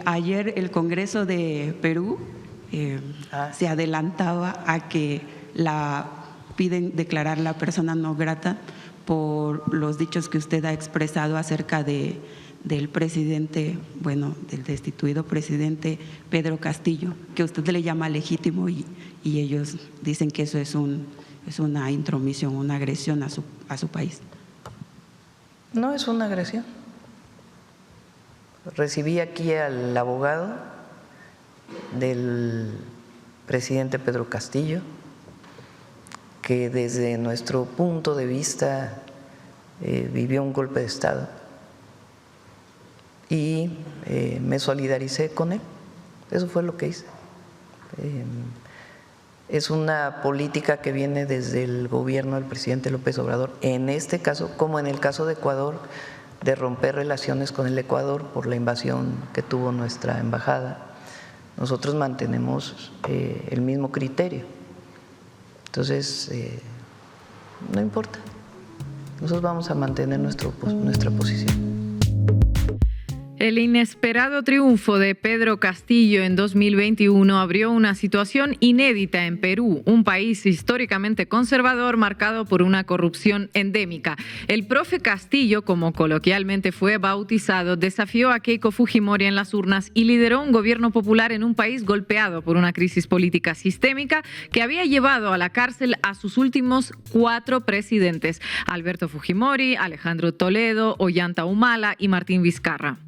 ayer el Congreso de Perú se adelantaba a que piden declarar la persona no grata por los dichos que usted ha expresado acerca del presidente, del destituido presidente Pedro Castillo, que usted le llama legítimo y ellos dicen que eso es una intromisión, una agresión a su país. No es una agresión. Recibí aquí al abogado del presidente Pedro Castillo, que desde nuestro punto de vista vivió un golpe de Estado, y me solidaricé con él. Eso fue lo que hice. Es una política que viene desde el gobierno del presidente López Obrador, en este caso, como en el caso de Ecuador, de romper relaciones con el Ecuador por la invasión que tuvo nuestra embajada. Nosotros mantenemos el mismo criterio. Entonces, no importa. Nosotros vamos a mantener nuestra posición. El inesperado triunfo de Pedro Castillo en 2021 abrió una situación inédita en Perú, un país históricamente conservador marcado por una corrupción endémica. El profe Castillo, como coloquialmente fue bautizado, desafió a Keiko Fujimori en las urnas y lideró un gobierno popular en un país golpeado por una crisis política sistémica que había llevado a la cárcel a sus últimos 4 presidentes: Alberto Fujimori, Alejandro Toledo, Ollanta Humala y Martín Vizcarra.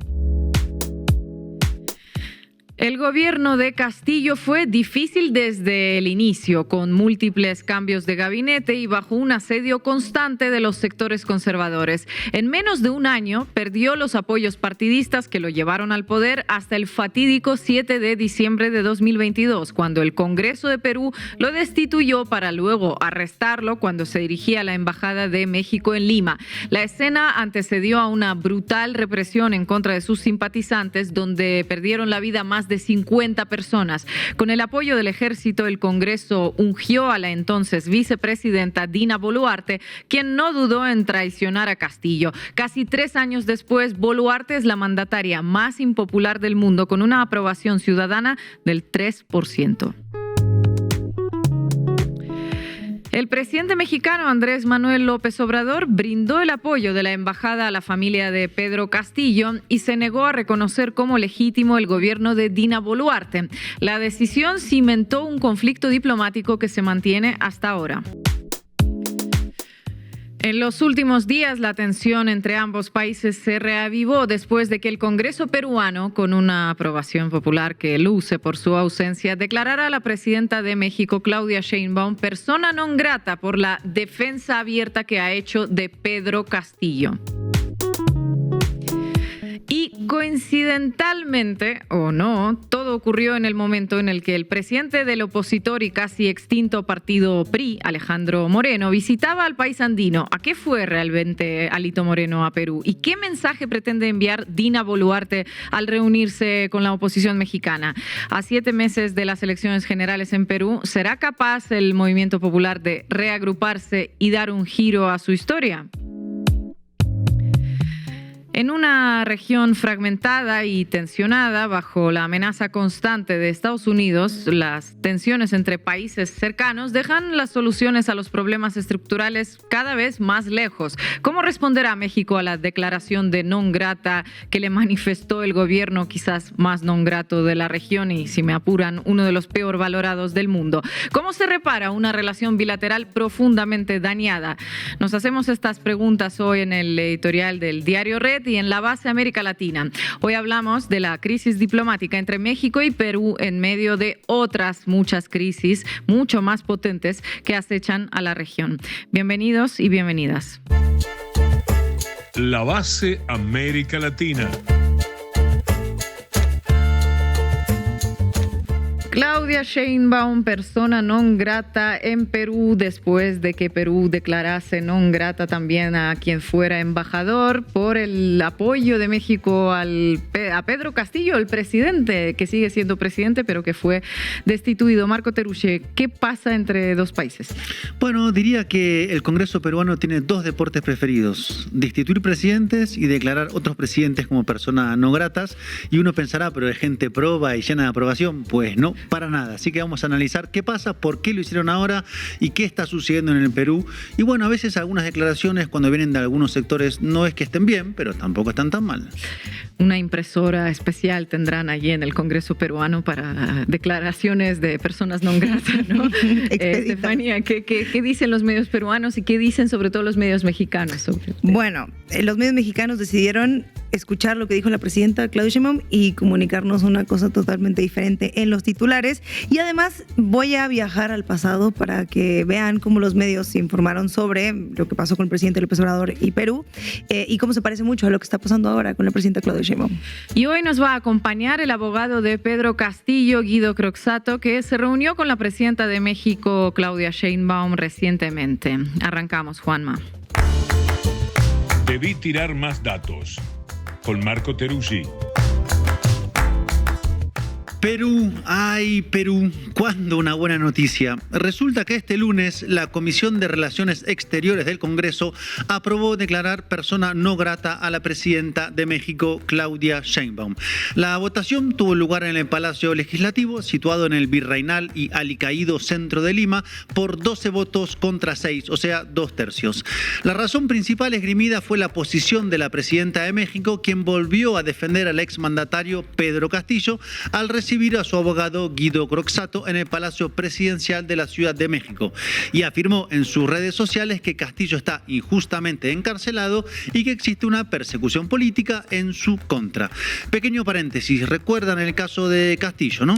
El gobierno de Castillo fue difícil desde el inicio, con múltiples cambios de gabinete y bajo un asedio constante de los sectores conservadores. En menos de un año perdió los apoyos partidistas que lo llevaron al poder hasta el fatídico 7 de diciembre de 2022, cuando el Congreso de Perú lo destituyó para luego arrestarlo cuando se dirigía a la Embajada de México en Lima. La escena antecedió a una brutal represión en contra de sus simpatizantes, donde perdieron la vida más de 50 personas. Con el apoyo del ejército, el Congreso ungió a la entonces vicepresidenta Dina Boluarte, quien no dudó en traicionar a Castillo. Casi 3 años después, Boluarte es la mandataria más impopular del mundo, con una aprobación ciudadana del 3%. El presidente mexicano Andrés Manuel López Obrador brindó el apoyo de la embajada a la familia de Pedro Castillo y se negó a reconocer como legítimo el gobierno de Dina Boluarte. La decisión cimentó un conflicto diplomático que se mantiene hasta ahora. En los últimos días, la tensión entre ambos países se reavivó después de que el Congreso peruano, con una aprobación popular que luce por su ausencia, declarara a la presidenta de México, Claudia Sheinbaum, persona non grata por la defensa abierta que ha hecho de Pedro Castillo. Y coincidentalmente, o no, todo ocurrió en el momento en el que el presidente del opositor y casi extinto partido PRI, Alejandro Moreno, visitaba al país andino. ¿A qué fue realmente Alito Moreno a Perú? ¿Y qué mensaje pretende enviar Dina Boluarte al reunirse con la oposición mexicana? A 7 meses de las elecciones generales en Perú, ¿será capaz el movimiento popular de reagruparse y dar un giro a su historia? En una región fragmentada y tensionada bajo la amenaza constante de Estados Unidos, las tensiones entre países cercanos dejan las soluciones a los problemas estructurales cada vez más lejos. ¿Cómo responderá México a la declaración de non grata que le manifestó el gobierno quizás más non grato de la región y, si me apuran, uno de los peor valorados del mundo? ¿Cómo se repara una relación bilateral profundamente dañada? Nos hacemos estas preguntas hoy en el editorial del Diario Red y en La Base América Latina. Hoy hablamos de la crisis diplomática entre México y Perú en medio de otras muchas crisis mucho más potentes que acechan a la región. Bienvenidos y bienvenidas. La Base América Latina. Claudia Sheinbaum, persona non grata en Perú, después de que Perú declarase non grata también a quien fuera embajador por el apoyo de México a Pedro Castillo, el presidente, que sigue siendo presidente, pero que fue destituido. Marco Teruche, ¿qué pasa entre dos países? Bueno, diría que el Congreso peruano tiene dos deportes preferidos: destituir presidentes y declarar otros presidentes como personas no gratas. Y uno pensará, pero es gente proba y llena de aprobación. Pues no, para nada. Así que vamos a analizar qué pasa, por qué lo hicieron ahora y qué está sucediendo en el Perú. Y bueno, a veces algunas declaraciones cuando vienen de algunos sectores no es que estén bien, pero tampoco están tan mal. Una impresora especial tendrán allí en el Congreso peruano para declaraciones de personas non gratas, ¿no? Estefanía, ¿qué dicen los medios peruanos y qué dicen sobre todo los medios mexicanos sobre esto? Bueno, los medios mexicanos decidieron escuchar lo que dijo la presidenta Claudia Sheinbaum y comunicarnos una cosa totalmente diferente en los titulares. Y además voy a viajar al pasado para que vean cómo los medios se informaron sobre lo que pasó con el presidente López Obrador y Perú, y cómo se parece mucho a lo que está pasando ahora con la presidenta Claudia Sheinbaum. Y hoy nos va a acompañar el abogado de Pedro Castillo, Guido Croxatto, que se reunió con la presidenta de México, Claudia Sheinbaum, recientemente. Arrancamos, Juanma. Debí tirar más datos. Con Marco Teruggi. Perú, ay Perú, ¿cuándo una buena noticia? Resulta que este lunes la Comisión de Relaciones Exteriores del Congreso aprobó declarar persona no grata a la presidenta de México, Claudia Sheinbaum. La votación tuvo lugar en el Palacio Legislativo, situado en el Virreinal y Alicaído centro de Lima, por 12 votos contra 6, o sea, 2/3. La razón principal esgrimida fue la posición de la presidenta de México, quien volvió a defender al exmandatario Pedro Castillo al recibir a su abogado Guido Croxatto en el Palacio Presidencial de la Ciudad de México, y afirmó en sus redes sociales que Castillo está injustamente encarcelado y que existe una persecución política en su contra. Pequeño paréntesis, recuerdan el caso de Castillo, ¿no?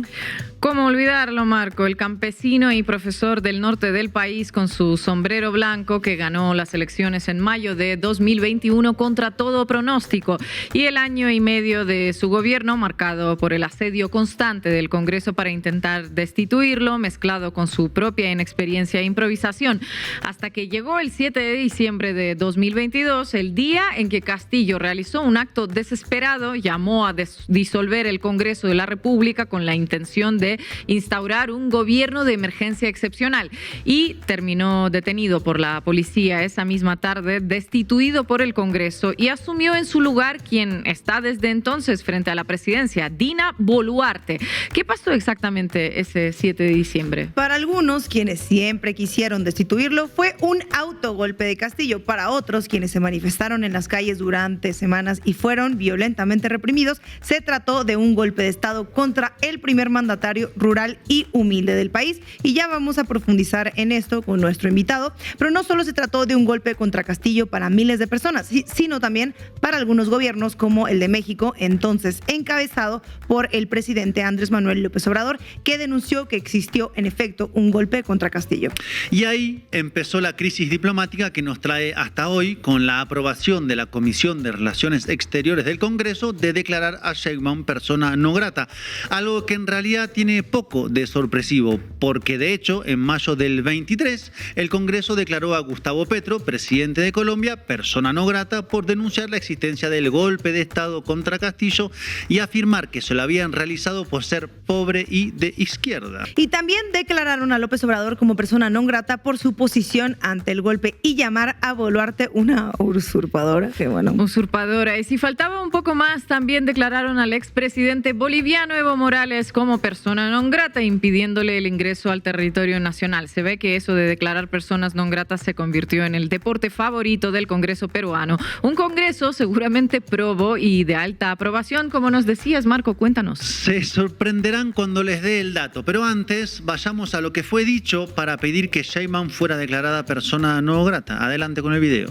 ¿Cómo olvidarlo, Marco? El campesino y profesor del norte del país con su sombrero blanco que ganó las elecciones en mayo de 2021 contra todo pronóstico, y el año y medio de su gobierno marcado por el asedio constante del Congreso para intentar destituirlo, mezclado con su propia inexperiencia e improvisación, hasta que llegó el 7 de diciembre de 2022, el día en que Castillo realizó un acto desesperado, llamó a disolver el Congreso de la República con la intención de instaurar un gobierno de emergencia excepcional, y terminó detenido por la policía esa misma tarde, destituido por el Congreso, y asumió en su lugar quien está desde entonces frente a la presidencia, Dina Boluarte. ¿Qué pasó exactamente ese 7 de diciembre? Para algunos, quienes siempre quisieron destituirlo, fue un autogolpe de Castillo. Para otros, quienes se manifestaron en las calles durante semanas y fueron violentamente reprimidos, se trató de un golpe de Estado contra el primer mandatario rural y humilde del país. Y ya vamos a profundizar en esto con nuestro invitado. Pero no solo se trató de un golpe contra Castillo para miles de personas, sino también para algunos gobiernos como el de México, entonces encabezado por el presidente Andrés Manuel López Obrador, que denunció que existió en efecto un golpe contra Castillo. Y ahí empezó la crisis diplomática que nos trae hasta hoy, con la aprobación de la Comisión de Relaciones Exteriores del Congreso de declarar a Sheinbaum persona no grata, algo que en realidad tiene poco de sorpresivo, porque de hecho en mayo del 23 el Congreso declaró a Gustavo Petro, presidente de Colombia, persona no grata por denunciar la existencia del golpe de Estado contra Castillo y afirmar que se lo habían realizado por ser pobre y de izquierda. Y también declararon a López Obrador como persona non grata por su posición ante el golpe y llamar a Boluarte una usurpadora. Qué bueno. Usurpadora. Y si faltaba un poco más, también declararon al expresidente boliviano Evo Morales como persona non grata, impidiéndole el ingreso al territorio nacional. Se ve que eso de declarar personas non gratas se convirtió en el deporte favorito del Congreso peruano. Un Congreso seguramente probo y de alta aprobación, como nos decías, Marco, cuéntanos. Se sorprenderán cuando les dé el dato, pero antes vayamos a lo que fue dicho para pedir que Sheinbaum fuera declarada persona no grata. Adelante con el video.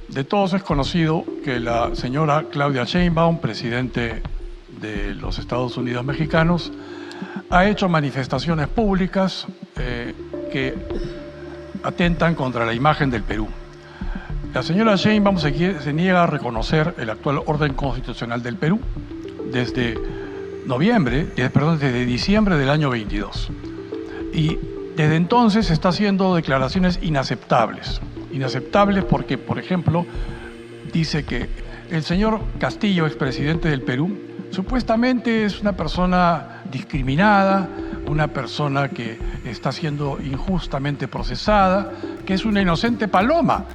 De todos es conocido que la señora Claudia Sheinbaum, presidente de los Estados Unidos mexicanos, ha hecho manifestaciones públicas que atentan contra la imagen del Perú. La señora Sheinbaum se niega a reconocer el actual orden constitucional del Perú. Desde desde diciembre del año 22. Y desde entonces está haciendo declaraciones inaceptables. Inaceptables porque, por ejemplo, dice que el señor Castillo, expresidente del Perú, supuestamente es una persona discriminada, una persona que está siendo injustamente procesada, que es una inocente paloma.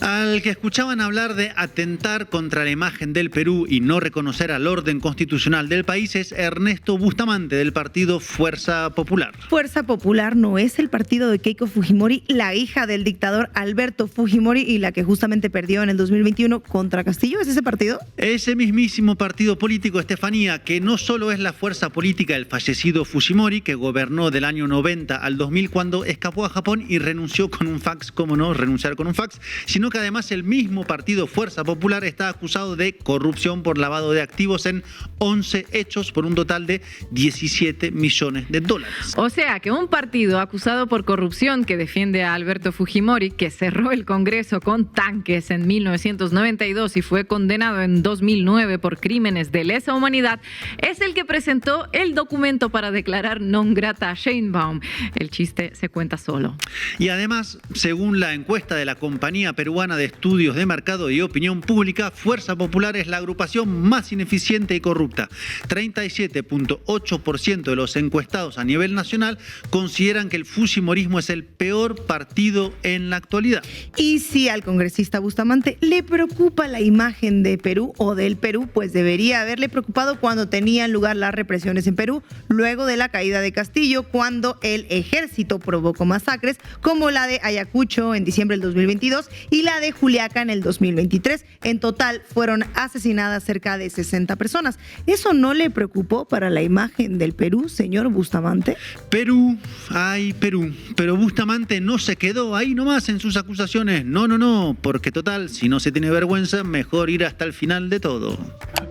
Al que escuchaban hablar de atentar contra la imagen del Perú y no reconocer al orden constitucional del país es Ernesto Bustamante, del partido Fuerza Popular. Fuerza Popular no es el partido de Keiko Fujimori, la hija del dictador Alberto Fujimori y la que justamente perdió en el 2021 contra Castillo. ¿Es ese partido? Ese mismísimo partido político, Estefanía, que no solo es la fuerza política del fallecido Fujimori, que gobernó del año 90 al 2000 cuando escapó a Japón y renunció con un fax, cómo no renunciar con un fax, sino que además el mismo partido Fuerza Popular está acusado de corrupción por lavado de activos en 11 hechos por un total de 17 millones de dólares. O sea que un partido acusado por corrupción que defiende a Alberto Fujimori, que cerró el Congreso con tanques en 1992 y fue condenado en 2009 por crímenes de lesa humanidad, es el que presentó el documento para declarar non grata a Sheinbaum. El chiste se cuenta solo. Y además, según la encuesta de la Compañía Peruana de Estudios de Mercado y Opinión Pública, Fuerza Popular es la agrupación más ineficiente y corrupta. 37.8% de los encuestados a nivel nacional consideran que el fujimorismo es el peor partido en la actualidad. Y si al congresista Bustamante le preocupa la imagen de Perú o del Perú, pues debería haberle preocupado cuando tenían lugar las represiones en Perú, luego de la caída de Castillo, cuando el ejército provocó masacres como la de Ayacucho en diciembre del 2022 y la de Juliaca en el 2023. En total fueron asesinadas cerca de 60 personas. ¿Eso no le preocupó para la imagen del Perú, señor Bustamante? Perú, ay Perú, pero Bustamante no se quedó ahí nomás en sus acusaciones. No, porque total, si no se tiene vergüenza, mejor ir hasta el final de todo.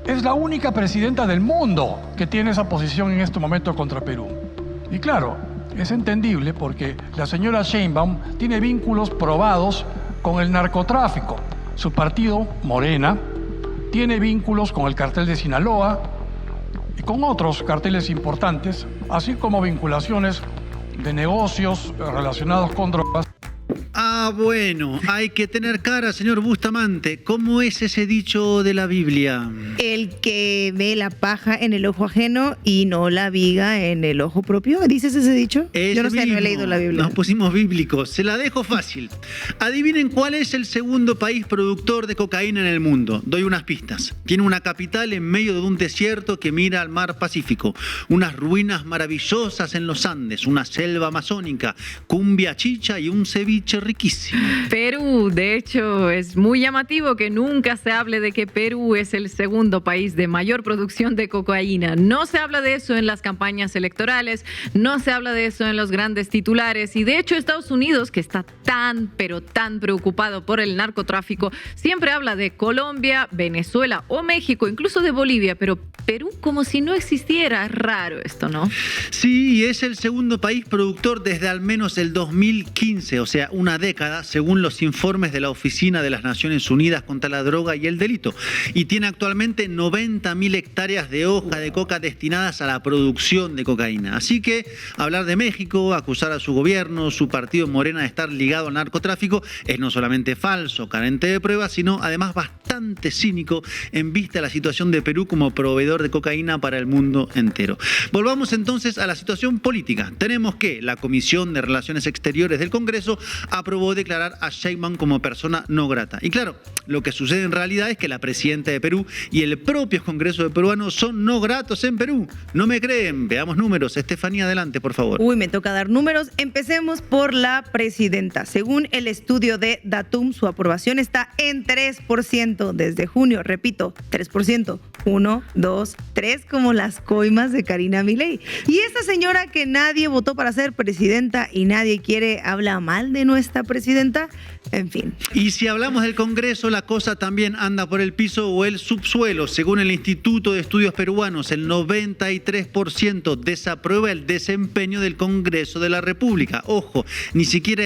Es la única presidenta del mundo que tiene esa posición en este momento contra Perú. Y claro, es entendible porque la señora Sheinbaum tiene vínculos probados con el narcotráfico. Su partido, Morena, tiene vínculos con el cartel de Sinaloa y con otros carteles importantes, así como vinculaciones de negocios relacionados con drogas. Ah, bueno, hay que tener cara, señor Bustamante. ¿Cómo es ese dicho de la Biblia? El que ve la paja en el ojo ajeno y no la viga en el ojo propio. ¿Dices ese dicho? Yo no sé, no he leído la Biblia. Nos pusimos bíblicos. Se la dejo fácil. Adivinen cuál es el segundo país productor de cocaína en el mundo. Doy unas pistas. Tiene una capital en medio de un desierto que mira al mar Pacífico. Unas ruinas maravillosas en los Andes. Una selva amazónica. Cumbia chicha y un ceviche riquísimo. Perú, de hecho, es muy llamativo que nunca se hable de que Perú es el segundo país de mayor producción de cocaína. No se habla de eso en las campañas electorales, no se habla de eso en los grandes titulares y de hecho Estados Unidos, que está tan preocupado por el narcotráfico, siempre habla de Colombia, Venezuela o México, incluso de Bolivia, pero Perú como si no existiera. Es raro esto, ¿no? Sí, es el segundo país productor desde al menos el 2015, o sea, una década, según los informes de la Oficina de las Naciones Unidas contra la Droga y el Delito. Y tiene actualmente 90.000 hectáreas de hoja de coca destinadas a la producción de cocaína. Así que hablar de México, acusar a su gobierno, su partido Morena de estar ligado al narcotráfico, es no solamente falso, carente de pruebas, sino además bastante cínico en vista de la situación de Perú como proveedor de cocaína para el mundo entero. Volvamos entonces a la situación política. Tenemos que la Comisión de Relaciones Exteriores del Congreso aprobó declarar a Sheinbaum como persona no grata. Y claro, lo que sucede en realidad es que la presidenta de Perú y el propio Congreso de peruanos son no gratos en Perú. ¿No me creen? Veamos números. Estefanía, adelante, por favor. Uy, me toca dar números. Empecemos por la presidenta. Según el estudio de Datum, su aprobación está en 3% desde junio. Repito, 3%. 1, 2, 3, como las coimas de Karina Milei. Y esta señora que nadie votó para ser presidenta y nadie quiere, habla mal de nuestra presidenta, en fin. Y si hablamos del Congreso, la cosa también anda por el piso o el subsuelo. Según el Instituto de Estudios Peruanos, el 93% desaprueba el desempeño del Congreso de la República. Ojo, ni siquiera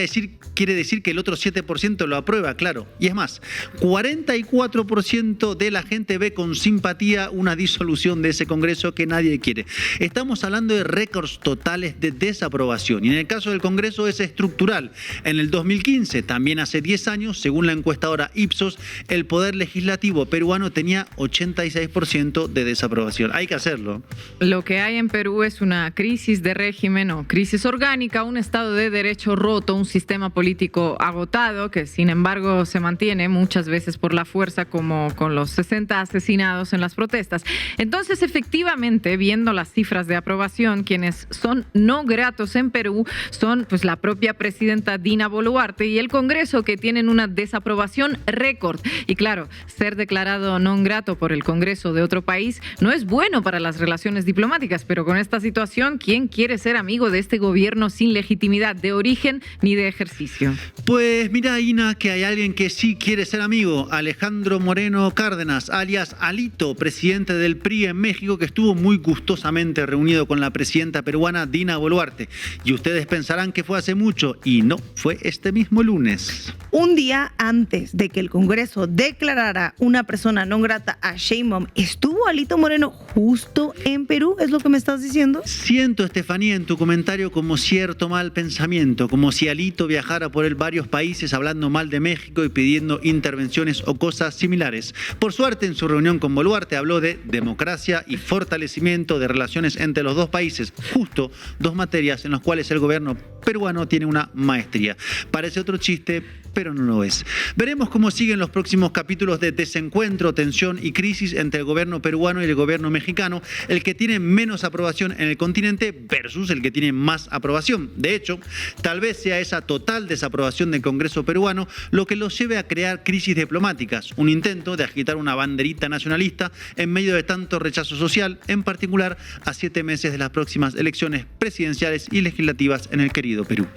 quiere decir que el otro 7% lo aprueba, claro. Y es más, 44% de la gente ve con simpatía una disolución de ese Congreso que nadie quiere. Estamos hablando de récords totales de desaprobación. Y en el caso del Congreso es estructural. En el 2015, también hace 10 años, según la encuestadora Ipsos, el Poder Legislativo peruano tenía 86% de desaprobación. Hay que hacerlo. Lo que hay en Perú es una crisis de régimen o crisis orgánica, un Estado de Derecho roto, un sistema político agotado que sin embargo se mantiene muchas veces por la fuerza, como con los 60 asesinados en las protestas. Entonces, efectivamente, viendo las cifras de aprobación, quienes son no gratos en Perú son pues la propia presidenta Dina Boluarte y el Congreso, que tienen una desaprobación récord. Y claro, ser declarado no grato por el Congreso de otro país no es bueno para las relaciones diplomáticas, pero con esta situación, ¿quién quiere ser amigo de este gobierno sin legitimidad de origen ni de ejercicio? Pues mira, Ina, que hay alguien que sí quiere ser amigo. Alejandro Moreno Cárdenas, alias Alito, presidente del PRI en México, que estuvo muy gustosamente reunido con la presidenta peruana Dina Boluarte. Y ustedes pensarán que fue hace mucho, y no, fue este mismo lunes. Un día antes de que el Congreso declarara una persona no grata a Sheinbaum, ¿estuvo Alito Moreno justo en Perú? ¿Es lo que me estás diciendo? Siento, Estefanía, en tu comentario como cierto mal pensamiento, como si Alito viajara por varios países hablando mal de México y pidiendo intervenciones o cosas similares. Por suerte, en su reunión con Boluarte habló de democracia y fortalecimiento de relaciones entre los dos países, justo dos materias en las cuales el gobierno peruano tiene una maestría. Parece otro chiste, pero no lo es. Veremos cómo siguen los próximos capítulos de desencuentro, tensión y crisis entre el gobierno peruano y el gobierno mexicano, el que tiene menos aprobación en el continente versus el que tiene más aprobación. De hecho, tal vez sea esa total desaprobación del Congreso peruano lo que los lleve a crear crisis diplomáticas, un intento de agitar una banderita nacionalista en medio de tanto rechazo social, en particular a 7 meses de las próximas elecciones presidenciales y legislativas en el querido Perú.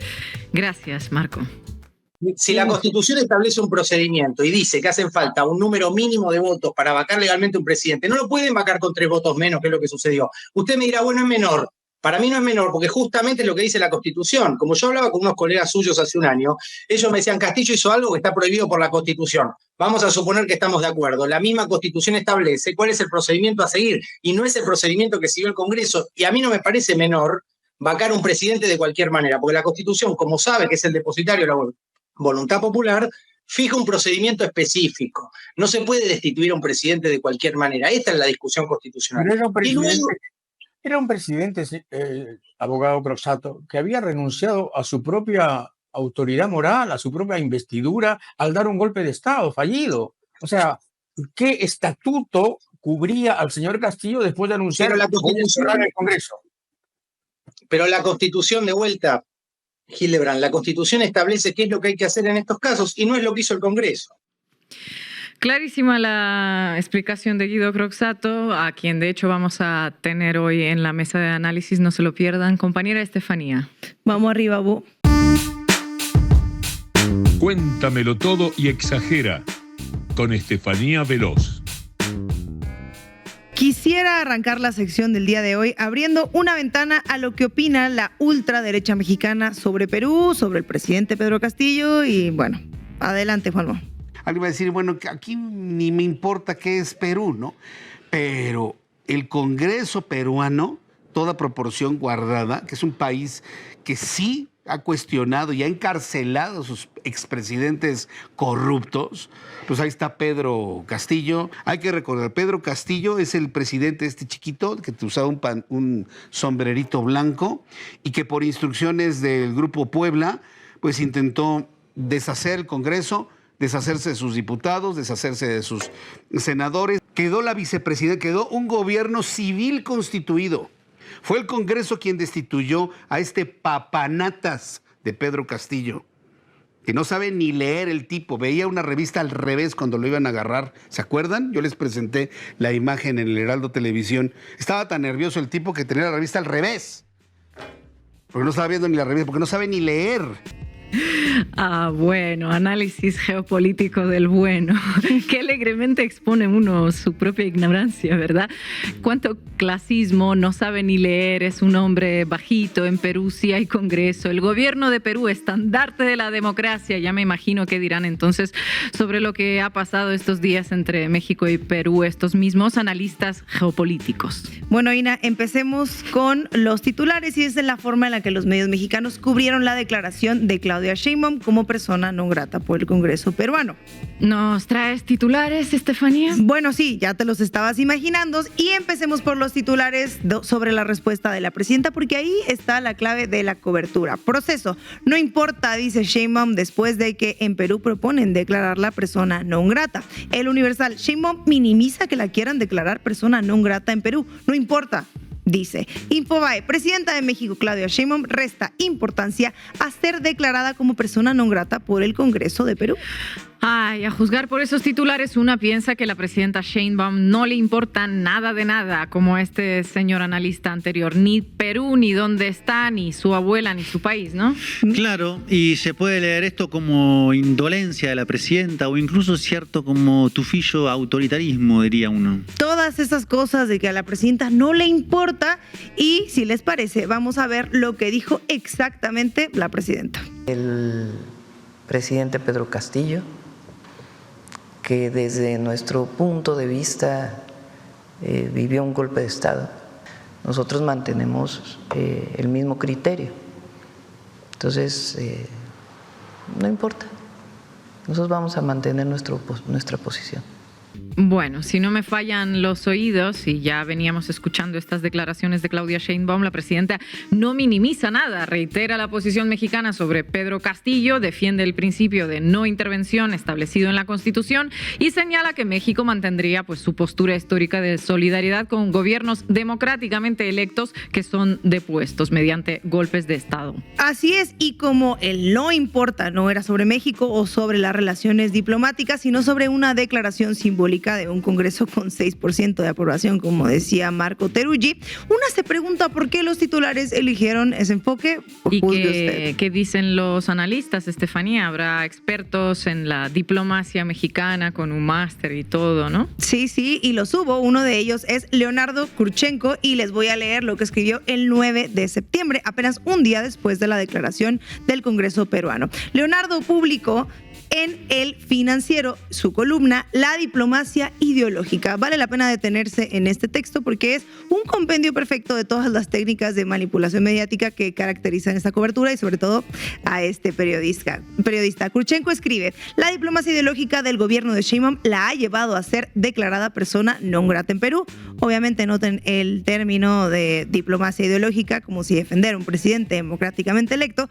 Gracias, Marco. Si la Constitución establece un procedimiento y dice que hacen falta un número mínimo de votos para vacar legalmente un presidente, no lo pueden vacar con 3 votos menos, que es lo que sucedió. Usted me dirá, bueno, es menor. Para mí no es menor, porque justamente es lo que dice la Constitución. Como yo hablaba con unos colegas suyos hace un año, ellos me decían, Castillo hizo algo que está prohibido por la Constitución. Vamos a suponer que estamos de acuerdo. La misma Constitución establece cuál es el procedimiento a seguir, y no es el procedimiento que siguió el Congreso. Y a mí no me parece menor vacar un presidente de cualquier manera, porque la Constitución, como sabe que es el depositario de la voluntad popular, fija un procedimiento específico. No se puede destituir a un presidente de cualquier manera. Esta es la discusión constitucional. Era un presidente, abogado Croxatto, que había renunciado a su propia autoridad moral, a su propia investidura, al dar un golpe de Estado fallido. O sea, ¿qué estatuto cubría al señor Castillo después de anunciar la Constitución en el Congreso? Pero la Constitución, de vuelta, Hildebrand, la Constitución establece qué es lo que hay que hacer en estos casos y no es lo que hizo el Congreso. Clarísima la explicación de Guido Croxatto, a quien de hecho vamos a tener hoy en la mesa de análisis, no se lo pierdan. Compañera Estefanía. Vamos arriba, Bu. Cuéntamelo todo y exagera, con Estefanía Veloz. Quisiera arrancar la sección del día de hoy abriendo una ventana a lo que opina la ultraderecha mexicana sobre Perú, sobre el presidente Pedro Castillo y bueno, adelante, Juanma. Alguien va a decir, bueno, aquí ni me importa qué es Perú, ¿no? Pero el Congreso peruano, toda proporción guardada, que es un país que sí ha cuestionado y ha encarcelado a sus expresidentes corruptos, pues ahí está Pedro Castillo. Hay que recordar, Pedro Castillo es el presidente este chiquito que usaba un sombrerito blanco y que por instrucciones del Grupo Puebla, pues intentó deshacer el Congreso, deshacerse de sus diputados, deshacerse de sus senadores. Quedó la vicepresidenta, quedó un gobierno civil constituido. Fue el Congreso quien destituyó a este papanatas de Pedro Castillo, que no sabe ni leer el tipo. Veía una revista al revés cuando lo iban a agarrar. ¿Se acuerdan? Yo les presenté la imagen en el Heraldo Televisión. Estaba tan nervioso el tipo que tenía la revista al revés. Porque no estaba viendo ni la revista, porque no sabe ni leer. Bueno, análisis geopolítico del bueno. Qué alegremente expone uno su propia ignorancia, ¿verdad? Cuánto clasismo, no sabe ni leer, es un hombre bajito. En Perú sí hay Congreso. El gobierno de Perú, estandarte de la democracia. Ya me imagino qué dirán entonces sobre lo que ha pasado estos días entre México y Perú, estos mismos analistas geopolíticos. Bueno, Ina, empecemos con los titulares y esa es la forma en la que los medios mexicanos cubrieron la declaración de Claudia Sheinbaum como persona no grata por el Congreso peruano. ¿Nos traes titulares, Estefanía? Bueno, sí, ya te los estabas imaginando y empecemos por los titulares sobre la respuesta de la presidenta porque ahí está la clave de la cobertura. Proceso, no importa, dice Sheinbaum después de que en Perú proponen declararla persona no grata. El Universal, Sheinbaum minimiza que la quieran declarar persona no grata en Perú. No importa, dice. Infobae, presidenta de México, Claudia Sheinbaum, resta importancia a ser declarada como persona no grata por el Congreso de Perú. Ay, a juzgar por esos titulares, una piensa que la presidenta Sheinbaum no le importa nada de nada, como este señor analista anterior, ni Perú, ni dónde está, ni su abuela, ni su país, ¿no? Claro, y se puede leer esto como indolencia de la presidenta o incluso cierto como tufillo autoritarismo, diría uno. Todas esas cosas de que a la presidenta no le importa y, si les parece, vamos a ver lo que dijo exactamente la presidenta. El presidente Pedro Castillo, que desde nuestro punto de vista vivió un golpe de Estado. Nosotros mantenemos el mismo criterio. Entonces, no importa. Nosotros vamos a mantener nuestra posición. Bueno, si no me fallan los oídos, y ya veníamos escuchando estas declaraciones de Claudia Sheinbaum, la presidenta no minimiza nada, reitera la posición mexicana sobre Pedro Castillo, defiende el principio de no intervención establecido en la Constitución y señala que México mantendría pues su postura histórica de solidaridad con gobiernos democráticamente electos que son depuestos mediante golpes de Estado. Así es, y como el no importa no era sobre México o sobre las relaciones diplomáticas, sino sobre una declaración simbólica de un Congreso con 6% de aprobación, como decía Marco Teruggi. Una se pregunta por qué los titulares eligieron ese enfoque. ¿Y qué dicen los analistas, Estefanía? Habrá expertos en la diplomacia mexicana con un máster y todo, ¿no? Sí, y los hubo. Uno de ellos es Leonardo Kurchenko y les voy a leer lo que escribió el 9 de septiembre, apenas un día después de la declaración del Congreso peruano. Leonardo publicó en El Financiero su columna La diplomacia ideológica. Vale la pena detenerse en este texto porque es un compendio perfecto de todas las técnicas de manipulación mediática que caracterizan esta cobertura y sobre todo a este periodista. Kurchenko escribe: la diplomacia ideológica del gobierno de Sheinbaum la ha llevado a ser declarada persona non grata en Perú. Obviamente noten el término de diplomacia ideológica como si defender a un presidente democráticamente electo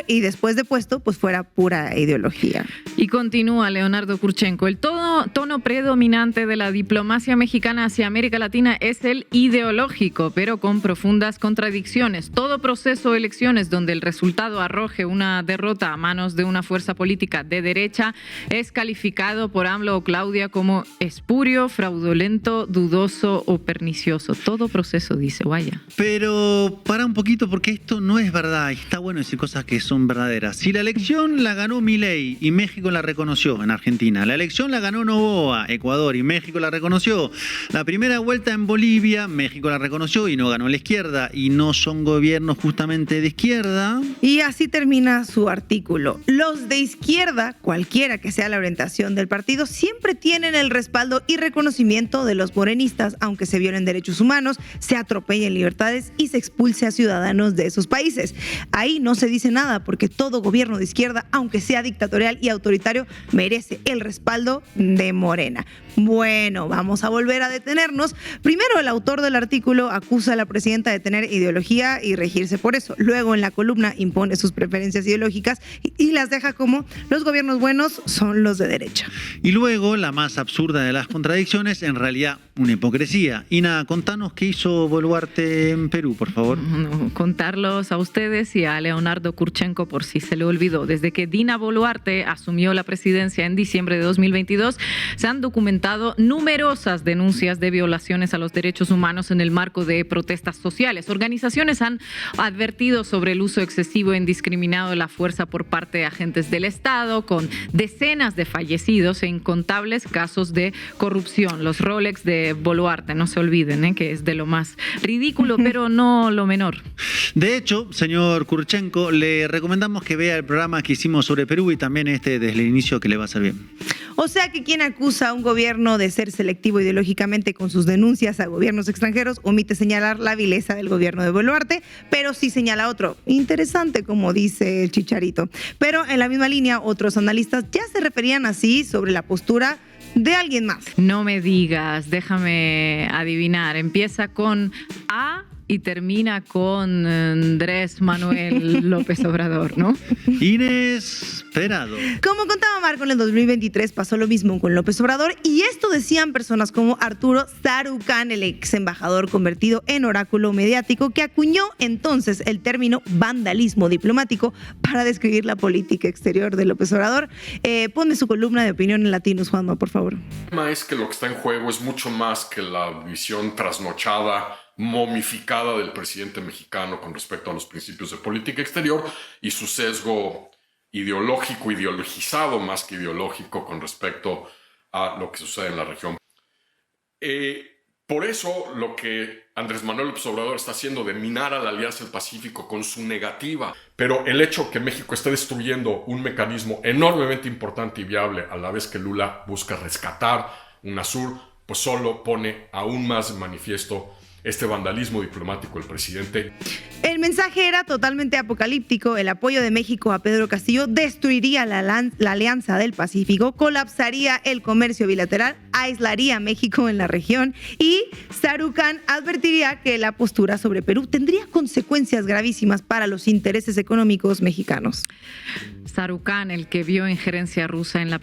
y después de puesto pues fuera pura ideología. Y continúa Leonardo Kurchenko, el tono predominante de la diplomacia mexicana hacia América Latina es el ideológico, pero con profundas contradicciones. Todo proceso de elecciones donde el resultado arroje una derrota a manos de una fuerza política de derecha es calificado por AMLO o Claudia como espurio, fraudulento, dudoso o pernicioso. Todo proceso, dice, vaya. Pero para un poquito porque esto no es verdad y está bueno decir cosas que son verdaderas. Si la elección la ganó Milei y México la reconoció en Argentina, la elección la ganó Noboa, Ecuador, y México la reconoció. La primera vuelta en Bolivia, México la reconoció y no ganó la izquierda, y no son gobiernos justamente de izquierda. Y así termina su artículo. Los de izquierda, cualquiera que sea la orientación del partido, siempre tienen el respaldo y reconocimiento de los morenistas, aunque se violen derechos humanos, se atropellen libertades y se expulse a ciudadanos de esos países. Ahí no se dice nada porque todo gobierno de izquierda, aunque sea dictatorial y autoritario, merece el respaldo de Morena. Bueno, vamos a volver a detenernos. Primero, el autor del artículo acusa a la presidenta de tener ideología y regirse por eso. Luego, en la columna, impone sus preferencias ideológicas y las deja como los gobiernos buenos son los de derecha. Y luego, la más absurda de las contradicciones, en realidad una hipocresía. Ina, contanos qué hizo Boluarte en Perú, por favor. Contarlos a ustedes y a Leonardo Kurchenko por si se le olvidó. Desde que Dina Boluarte asumió asumió la presidencia en diciembre de 2022, se han documentado numerosas denuncias de violaciones a los derechos humanos en el marco de protestas sociales. Organizaciones han advertido sobre el uso excesivo e indiscriminado de la fuerza por parte de agentes del Estado, con decenas de fallecidos e incontables casos de corrupción. Los Rolex de Boluarte, no se olviden, que es de lo más ridículo, pero no lo menor. De hecho, señor Kurchenko, le recomendamos que vea el programa que hicimos sobre Perú y también desde el inicio, que le va a hacer bien. O sea que quien acusa a un gobierno de ser selectivo ideológicamente con sus denuncias a gobiernos extranjeros omite señalar la vileza del gobierno de Boluarte, pero sí señala otro. Interesante, como dice el Chicharito. Pero en la misma línea, otros analistas ya se referían así sobre la postura de alguien más. No me digas, déjame adivinar. Empieza con A y termina con Andrés Manuel López Obrador, ¿no? Inesperado. Como contaba Marco, en el 2023 pasó lo mismo con López Obrador, y esto decían personas como Arturo Sarucán, el ex embajador convertido en oráculo mediático, que acuñó entonces el término vandalismo diplomático para describir la política exterior de López Obrador. Pone su columna de opinión en Latinos, Juanma, por favor. El tema es que lo que está en juego es mucho más que la visión trasnochada, momificada del presidente mexicano con respecto a los principios de política exterior y su sesgo ideológico, ideologizado más que ideológico con respecto a lo que sucede en la región. Por eso lo que Andrés Manuel López Obrador está haciendo de minar a la Alianza del Pacífico con su negativa, pero el hecho que México esté destruyendo un mecanismo enormemente importante y viable a la vez que Lula busca rescatar UNASUR, pues solo pone aún más en manifiesto este vandalismo diplomático del presidente. El mensaje era totalmente apocalíptico. El apoyo de México a Pedro Castillo destruiría la Alianza del Pacífico, colapsaría el comercio bilateral, aislaría a México en la región, y Sarucán advertiría que la postura sobre Perú tendría consecuencias gravísimas para los intereses económicos mexicanos. Sarucán, el que vio injerencia rusa en la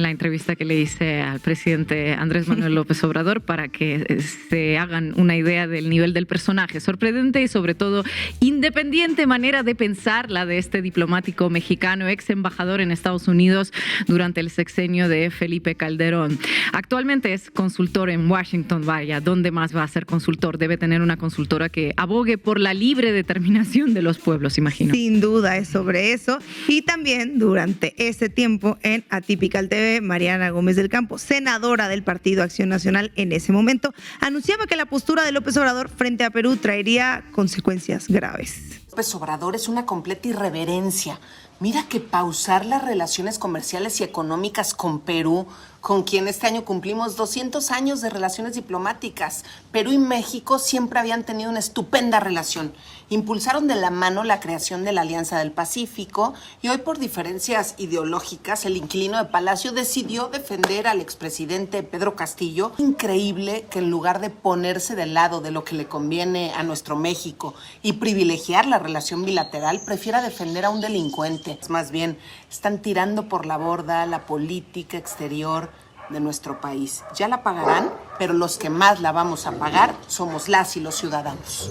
entrevista que le hice al presidente Andrés Manuel López Obrador, para que se hagan una idea del nivel del personaje. Sorprendente y sobre todo independiente manera de pensar la de este diplomático mexicano, ex embajador en Estados Unidos durante el sexenio de Felipe Calderón. Actualmente es consultor en Washington. Vaya, ¿dónde más va a ser consultor? Debe tener una consultora que abogue por la libre determinación de los pueblos, imagino. Sin duda es sobre eso. Y también durante ese tiempo en Atypical TV, Mariana Gómez del Campo, senadora del Partido Acción Nacional en ese momento, anunciaba que la postura de López Obrador frente a Perú traería consecuencias graves. López Obrador es una completa irreverencia. Mira que pausar las relaciones comerciales y económicas con Perú, con quien este año cumplimos 200 años de relaciones diplomáticas. Perú y México siempre habían tenido una estupenda relación. Impulsaron de la mano la creación de la Alianza del Pacífico y hoy, por diferencias ideológicas, el inquilino de Palacio decidió defender al expresidente Pedro Castillo. Increíble que en lugar de ponerse del lado de lo que le conviene a nuestro México y privilegiar la relación bilateral, prefiera defender a un delincuente. Más bien, están tirando por la borda la política exterior de nuestro país. Ya la pagarán, pero los que más la vamos a pagar somos las y los ciudadanos.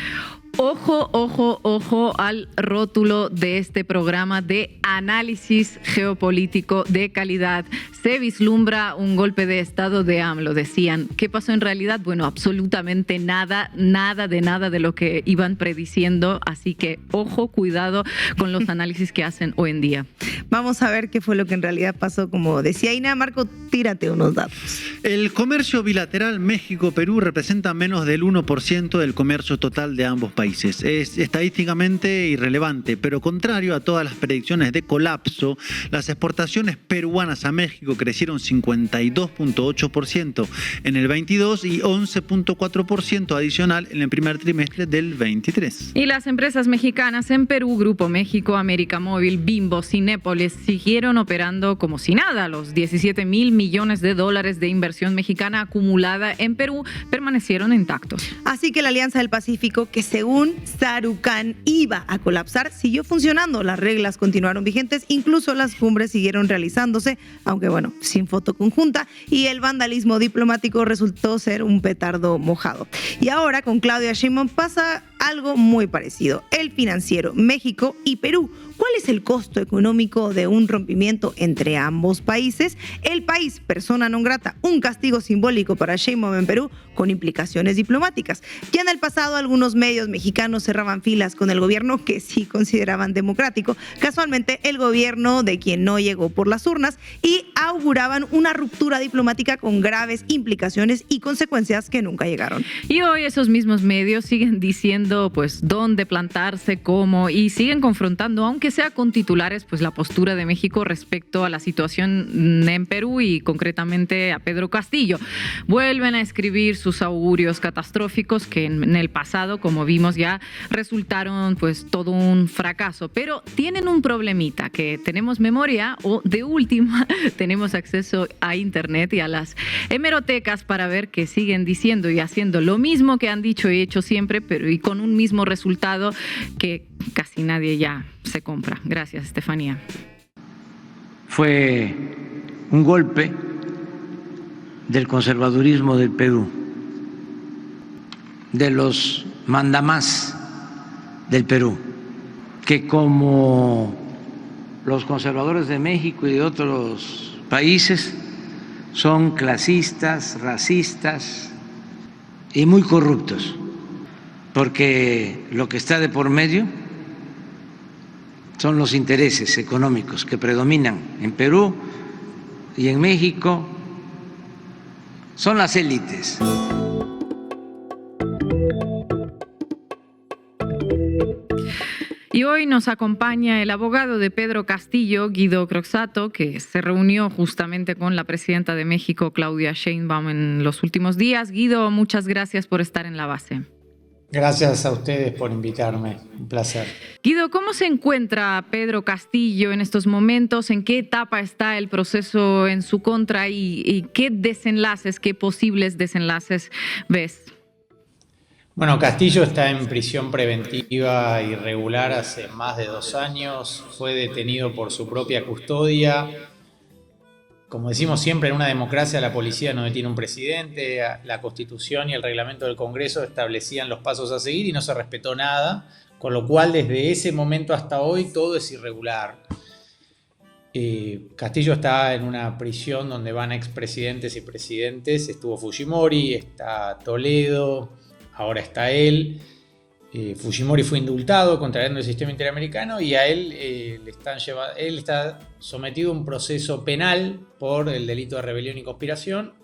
Ojo, ojo, ojo al rótulo de este programa de análisis geopolítico de calidad. Se vislumbra un golpe de estado de AMLO, decían. ¿Qué pasó en realidad? Bueno, absolutamente nada de lo que iban prediciendo. Así que, ojo, cuidado con los análisis que hacen hoy en día. Vamos a ver qué fue lo que en realidad pasó. Como decía Ina, Marco, tírate unos datos. El comercio bilateral México-Perú representa menos del 1% del comercio total de ambos países. Es estadísticamente irrelevante, pero contrario a todas las predicciones de colapso, las exportaciones peruanas a México crecieron 52.8% en el 22 y 11.4% adicional en el primer trimestre del 23. Y las empresas mexicanas en Perú, Grupo México, América Móvil, Bimbo, Cinépolis, siguieron operando como si nada. Los 17,000 millones de dólares de inversión mexicana acumulada en Perú permanecieron intactos. Así que la Alianza del Pacífico, que según Sarucán iba a colapsar, siguió funcionando. Las reglas continuaron vigentes, incluso las cumbres siguieron realizándose, aunque bueno, sin foto conjunta, y el vandalismo diplomático resultó ser un petardo mojado. Y ahora con Claudia Sheinbaum pasa algo muy parecido. El Financiero, México y Perú. ¿Cuál es el costo económico de un rompimiento entre ambos países? El país, persona non grata, un castigo simbólico para Sheinbaum en Perú con implicaciones diplomáticas. Ya en el pasado algunos medios mexicanos cerraban filas con el gobierno que sí consideraban democrático, casualmente el gobierno de quien no llegó por las urnas, y auguraban una ruptura diplomática con graves implicaciones y consecuencias que nunca llegaron. Y hoy esos mismos medios siguen diciendo pues dónde plantarse, cómo, y siguen confrontando, aunque sea con titulares, pues la postura de México respecto a la situación en Perú y concretamente a Pedro Castillo. Vuelven a escribir sus augurios catastróficos que en el pasado, como vimos ya, resultaron pues todo un fracaso, pero tienen un problemita, que tenemos memoria o de última tenemos acceso a internet y a las hemerotecas para ver que siguen diciendo y haciendo lo mismo que han dicho y hecho siempre, pero y con un mismo resultado que casi nadie ya se compra. Gracias, Estefanía. Fue un golpe del conservadurismo del Perú, de los mandamás del Perú, que como los conservadores de México y de otros países son clasistas, racistas y muy corruptos, porque lo que está de por medio son los intereses económicos que predominan en Perú y en México, son las élites. Y hoy nos acompaña el abogado de Pedro Castillo, Guido Croxatto, que se reunió justamente con la presidenta de México, Claudia Sheinbaum, en los últimos días. Guido, muchas gracias por estar en La Base. Gracias a ustedes por invitarme, un placer. Guido, ¿cómo se encuentra Pedro Castillo en estos momentos? ¿En qué etapa está el proceso en su contra y qué desenlaces, qué posibles desenlaces ves? Bueno, Castillo está en prisión preventiva irregular hace más de 2 años, fue detenido por su propia custodia. Como decimos siempre, en una democracia la policía no detiene un presidente, la Constitución y el reglamento del Congreso establecían los pasos a seguir y no se respetó nada, con lo cual desde ese momento hasta hoy todo es irregular. Castillo está en una prisión donde van expresidentes y presidentes, estuvo Fujimori, está Toledo, ahora está él. Fujimori fue indultado contrariando el sistema interamericano y a él él está sometido a un proceso penal por el delito de rebelión y conspiración,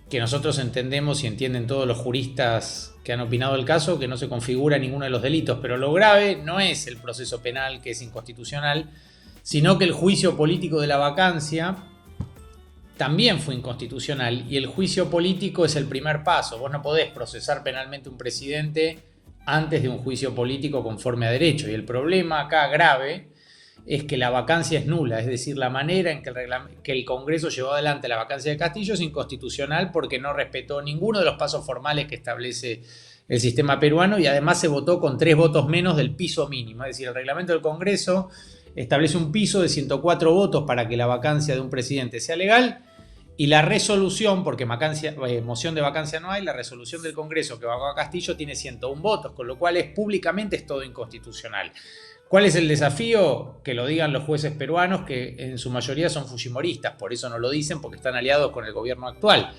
que nosotros entendemos y entienden todos los juristas que han opinado el caso que no se configura ninguno de los delitos, pero lo grave no es el proceso penal, que es inconstitucional, sino que el juicio político de la vacancia también fue inconstitucional, y el juicio político es el primer paso. Vos no podés procesar penalmente a un presidente antes de un juicio político conforme a derecho, y el problema acá grave es que la vacancia es nula, es decir, la manera en que el Congreso llevó adelante la vacancia de Castillo es inconstitucional porque no respetó ninguno de los pasos formales que establece el sistema peruano, y además se votó con 3 votos menos del piso mínimo, es decir, el reglamento del Congreso establece un piso de 104 votos para que la vacancia de un presidente sea legal, y la resolución, porque moción de vacancia no hay, la resolución del Congreso que vacó a Castillo tiene 101 votos, con lo cual públicamente es todo inconstitucional. ¿Cuál es el desafío? Que lo digan los jueces peruanos, que en su mayoría son fujimoristas, por eso no lo dicen, porque están aliados con el gobierno actual.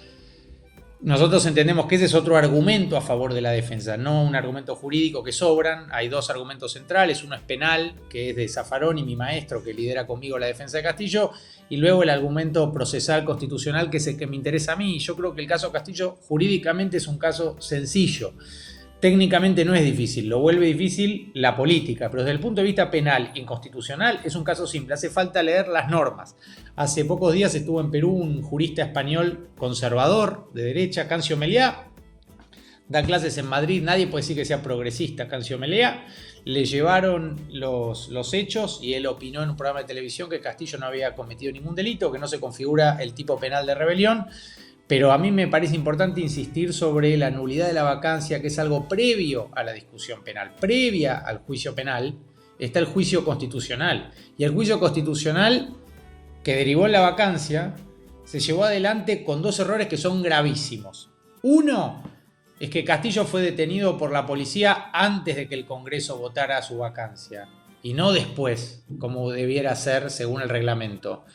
Nosotros entendemos que ese es otro argumento a favor de la defensa, no un argumento jurídico que sobran. Hay 2 argumentos centrales, uno es penal, que es de Zaffaroni, mi maestro, que lidera conmigo la defensa de Castillo, y luego el argumento procesal constitucional, que es el que me interesa a mí. Yo creo que el caso Castillo jurídicamente es un caso sencillo. Técnicamente no es difícil, lo vuelve difícil la política, pero desde el punto de vista penal inconstitucional es un caso simple, hace falta leer las normas. Hace pocos días estuvo en Perú un jurista español conservador de derecha, Cancio Meliá, da clases en Madrid, nadie puede decir que sea progresista Cancio Meliá, le llevaron los hechos y él opinó en un programa de televisión que Castillo no había cometido ningún delito, que no se configura el tipo penal de rebelión. Pero a mí me parece importante insistir sobre la nulidad de la vacancia, que es algo previo a la discusión penal. Previa al juicio penal está el juicio constitucional. Y el juicio constitucional que derivó en la vacancia se llevó adelante con 2 errores que son gravísimos. Uno, es que Castillo fue detenido por la policía antes de que el Congreso votara su vacancia y no después, como debiera ser según el reglamento.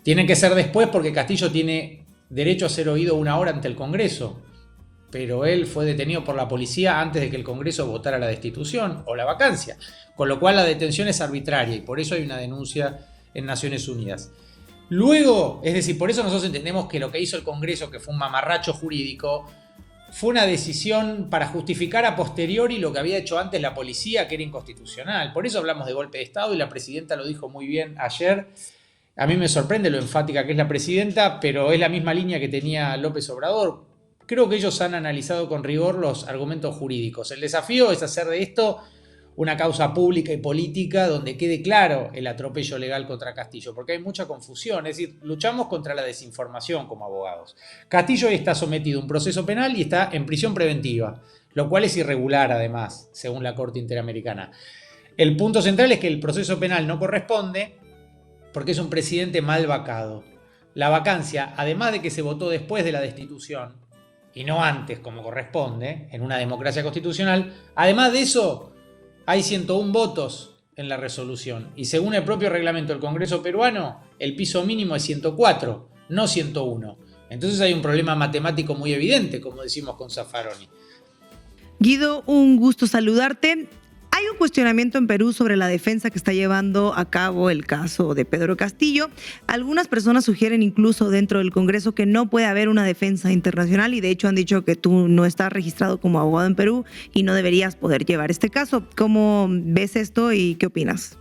Tiene que ser después porque Castillo tiene derecho a ser oído 1 hora ante el Congreso, pero él fue detenido por la policía antes de que el Congreso votara la destitución o la vacancia, con lo cual la detención es arbitraria y por eso hay una denuncia en Naciones Unidas. Luego, es decir, por eso nosotros entendemos que lo que hizo el Congreso, que fue un mamarracho jurídico, fue una decisión para justificar a posteriori lo que había hecho antes la policía, que era inconstitucional. Por eso hablamos de golpe de Estado y la presidenta lo dijo muy bien ayer. A mí me sorprende lo enfática que es la presidenta, pero es la misma línea que tenía López Obrador. Creo que ellos han analizado con rigor los argumentos jurídicos. El desafío es hacer de esto una causa pública y política donde quede claro el atropello legal contra Castillo, porque hay mucha confusión. Es decir, luchamos contra la desinformación como abogados. Castillo está sometido a un proceso penal y está en prisión preventiva, lo cual es irregular además, según la Corte Interamericana. El punto central es que el proceso penal no corresponde porque es un presidente mal vacado. La vacancia, además de que se votó después de la destitución y no antes como corresponde en una democracia constitucional, además de eso hay 101 votos en la resolución y según el propio reglamento del Congreso peruano, el piso mínimo es 104, no 101. Entonces hay un problema matemático muy evidente, como decimos con Zaffaroni. Guido, un gusto saludarte. Hay un cuestionamiento en Perú sobre la defensa que está llevando a cabo el caso de Pedro Castillo. Algunas personas sugieren incluso dentro del Congreso que no puede haber una defensa internacional y de hecho han dicho que tú no estás registrado como abogado en Perú y no deberías poder llevar este caso. ¿Cómo ves esto y qué opinas?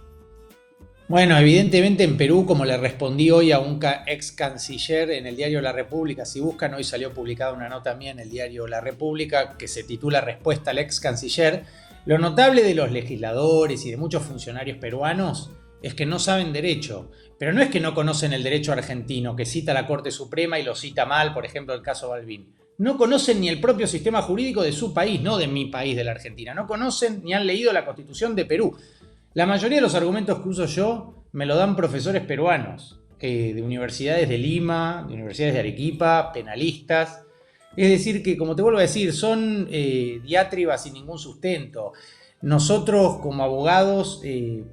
Bueno, evidentemente en Perú, como le respondí hoy a un ex canciller en el diario La República, si buscan, hoy salió publicada una nota mía en el diario La República que se titula Respuesta al ex canciller. Lo notable de los legisladores y de muchos funcionarios peruanos es que no saben derecho, pero no es que no conocen el derecho argentino, que cita la Corte Suprema y lo cita mal, por ejemplo, el caso Balbín. No conocen ni el propio sistema jurídico de su país, no de mi país, de la Argentina. No conocen ni han leído la Constitución de Perú. La mayoría de los argumentos que uso yo me lo dan profesores peruanos, de universidades de Lima, de universidades de Arequipa, penalistas. Es decir que, como te vuelvo a decir, son diatribas sin ningún sustento. Nosotros, como abogados,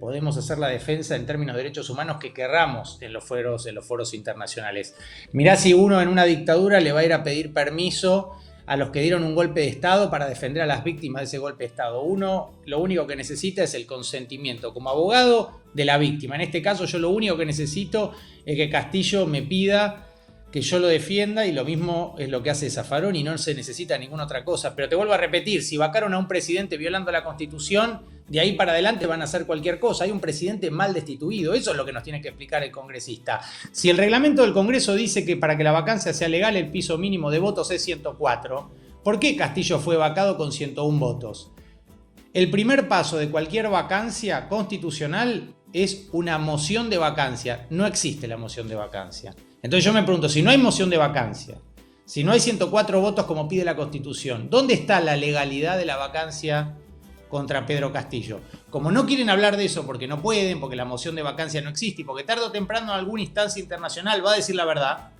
podemos hacer la defensa en términos de derechos humanos que querramos en los foros internacionales. Mirá si uno en una dictadura le va a ir a pedir permiso a los que dieron un golpe de Estado para defender a las víctimas de ese golpe de Estado. Uno lo único que necesita es el consentimiento como abogado de la víctima. En este caso yo lo único que necesito es que Castillo me pida que yo lo defienda y lo mismo es lo que hace Zaffaroni y no se necesita ninguna otra cosa. Pero te vuelvo a repetir, si vacaron a un presidente violando la Constitución, de ahí para adelante van a hacer cualquier cosa. Hay un presidente mal destituido, eso es lo que nos tiene que explicar el congresista. Si el reglamento del Congreso dice que para que la vacancia sea legal el piso mínimo de votos es 104, ¿por qué Castillo fue vacado con 101 votos? El primer paso de cualquier vacancia constitucional es una moción de vacancia. No existe la moción de vacancia. Entonces yo me pregunto, si no hay moción de vacancia, si no hay 104 votos como pide la Constitución, ¿dónde está la legalidad de la vacancia contra Pedro Castillo? Como no quieren hablar de eso porque no pueden, porque la moción de vacancia no existe y porque tarde o temprano alguna instancia internacional va a decir la verdad,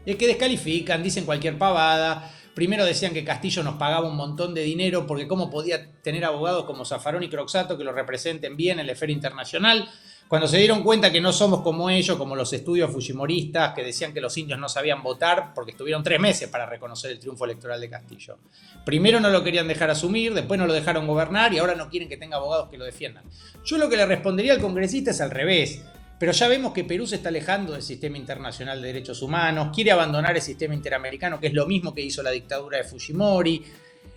es que descalifican, dicen cualquier pavada. Primero decían que Castillo nos pagaba un montón de dinero porque cómo podía tener abogados como Zaffaroni y Croxatto que lo representen bien en la esfera internacional. Cuando se dieron cuenta que no somos como ellos, como los estudios fujimoristas que decían que los indios no sabían votar porque estuvieron 3 meses para reconocer el triunfo electoral de Castillo. Primero no lo querían dejar asumir, después no lo dejaron gobernar y ahora no quieren que tenga abogados que lo defiendan. Yo lo que le respondería al congresista es al revés. Pero ya vemos que Perú se está alejando del sistema internacional de derechos humanos, quiere abandonar el sistema interamericano, que es lo mismo que hizo la dictadura de Fujimori.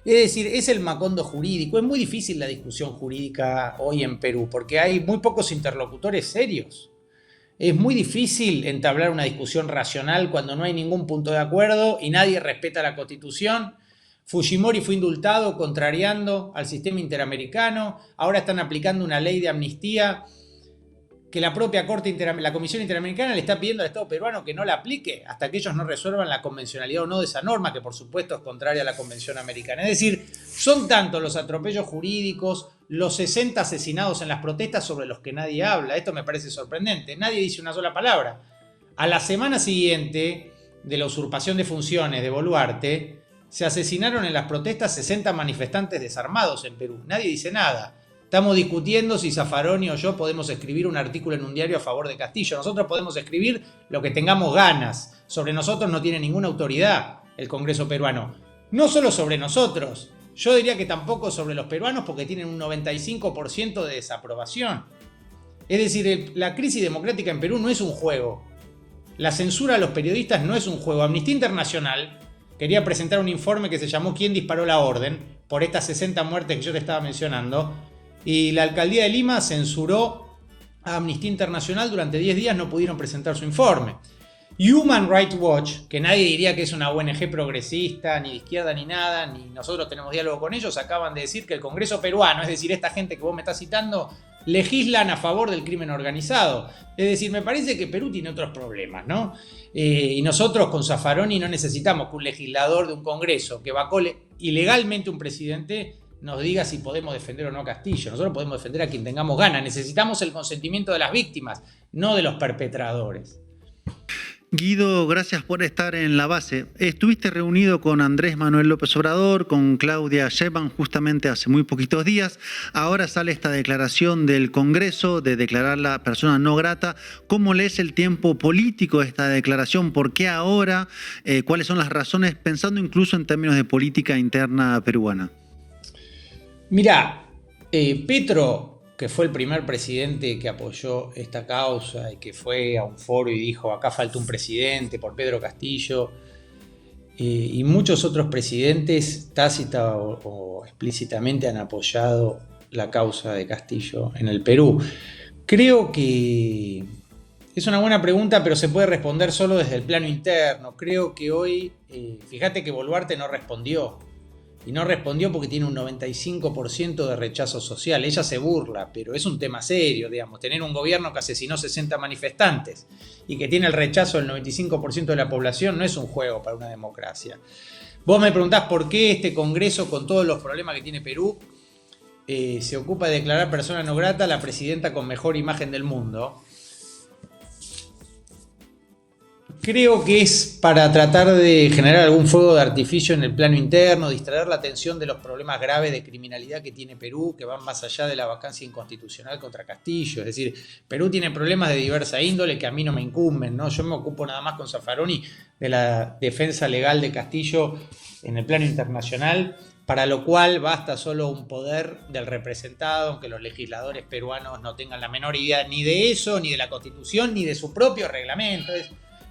Es decir, es el macondo jurídico. Es muy difícil la discusión jurídica hoy en Perú, porque hay muy pocos interlocutores serios. Es muy difícil entablar una discusión racional cuando no hay ningún punto de acuerdo y nadie respeta la Constitución. Fujimori fue indultado contrariando al sistema interamericano. Ahora están aplicando una ley de amnistía que la propia la Comisión Interamericana le está pidiendo al Estado peruano que no la aplique hasta que ellos no resuelvan la convencionalidad o no de esa norma, que por supuesto es contraria a la Convención Americana. Es decir, son tantos los atropellos jurídicos, los 60 asesinados en las protestas sobre los que nadie habla. Esto me parece sorprendente. Nadie dice una sola palabra. A la semana siguiente de la usurpación de funciones de Boluarte, Se asesinaron en las protestas 60 manifestantes desarmados en Perú. Nadie dice nada. Estamos discutiendo si Zaffaroni o yo podemos escribir un artículo en un diario a favor de Castillo. Nosotros podemos escribir lo que tengamos ganas. Sobre nosotros no tiene ninguna autoridad el Congreso peruano. No solo sobre nosotros. Yo diría que tampoco sobre los peruanos porque tienen un 95% de desaprobación. Es decir, la crisis democrática en Perú no es un juego. La censura a los periodistas no es un juego. Amnistía Internacional quería presentar un informe que se llamó ¿Quién disparó la orden? Por estas 60 muertes que yo te estaba mencionando. Y la alcaldía de Lima censuró a Amnistía Internacional. Durante 10 días no pudieron presentar su informe. Human Rights Watch, que nadie diría que es una ONG progresista, ni de izquierda ni nada, ni nosotros tenemos diálogo con ellos, acaban de decir que el Congreso peruano, es decir, esta gente que vos me estás citando, legislan a favor del crimen organizado. Es decir, me parece que Perú tiene otros problemas, ¿no? Y nosotros con Zaffaroni no necesitamos que un legislador de un Congreso que vacó ilegalmente un presidente nos diga si podemos defender o no a Castillo. Nosotros podemos defender a quien tengamos ganas. Necesitamos el consentimiento de las víctimas, no de los perpetradores. Guido, gracias por estar en La Base. Estuviste reunido con Andrés Manuel López Obrador, con Claudia Sheinbaum justamente hace muy poquitos días. Ahora sale esta declaración del Congreso de declarar la persona no grata. ¿Cómo lees el tiempo político de esta declaración? ¿Por qué ahora? ¿Cuáles son las razones? Pensando incluso en términos de política interna peruana. Mirá, Petro, que fue el primer presidente que apoyó esta causa y que fue a un foro y dijo acá falta un presidente por Pedro Castillo, y muchos otros presidentes tácita o explícitamente han apoyado la causa de Castillo en el Perú. Creo que es una buena pregunta, pero se puede responder solo desde el plano interno. Creo que hoy, fíjate que Boluarte no respondió. Y no respondió porque tiene un 95% de rechazo social. Ella se burla, pero es un tema serio, digamos. Tener un gobierno que asesinó 60 manifestantes y que tiene el rechazo del 95% de la población no es un juego para una democracia. Vos me preguntás por qué este Congreso, con todos los problemas que tiene Perú, se ocupa de declarar persona no grata a la presidenta con mejor imagen del mundo. Creo que es para tratar de generar algún fuego de artificio en el plano interno, distraer la atención de los problemas graves de criminalidad que tiene Perú, que van más allá de la vacancia inconstitucional contra Castillo. Es decir, Perú tiene problemas de diversa índole que a mí no me incumben, ¿no? Yo me ocupo nada más con Zaffaroni de la defensa legal de Castillo en el plano internacional, para lo cual basta solo un poder del representado, aunque los legisladores peruanos no tengan la menor idea ni de eso, ni de la Constitución, ni de su propio reglamento.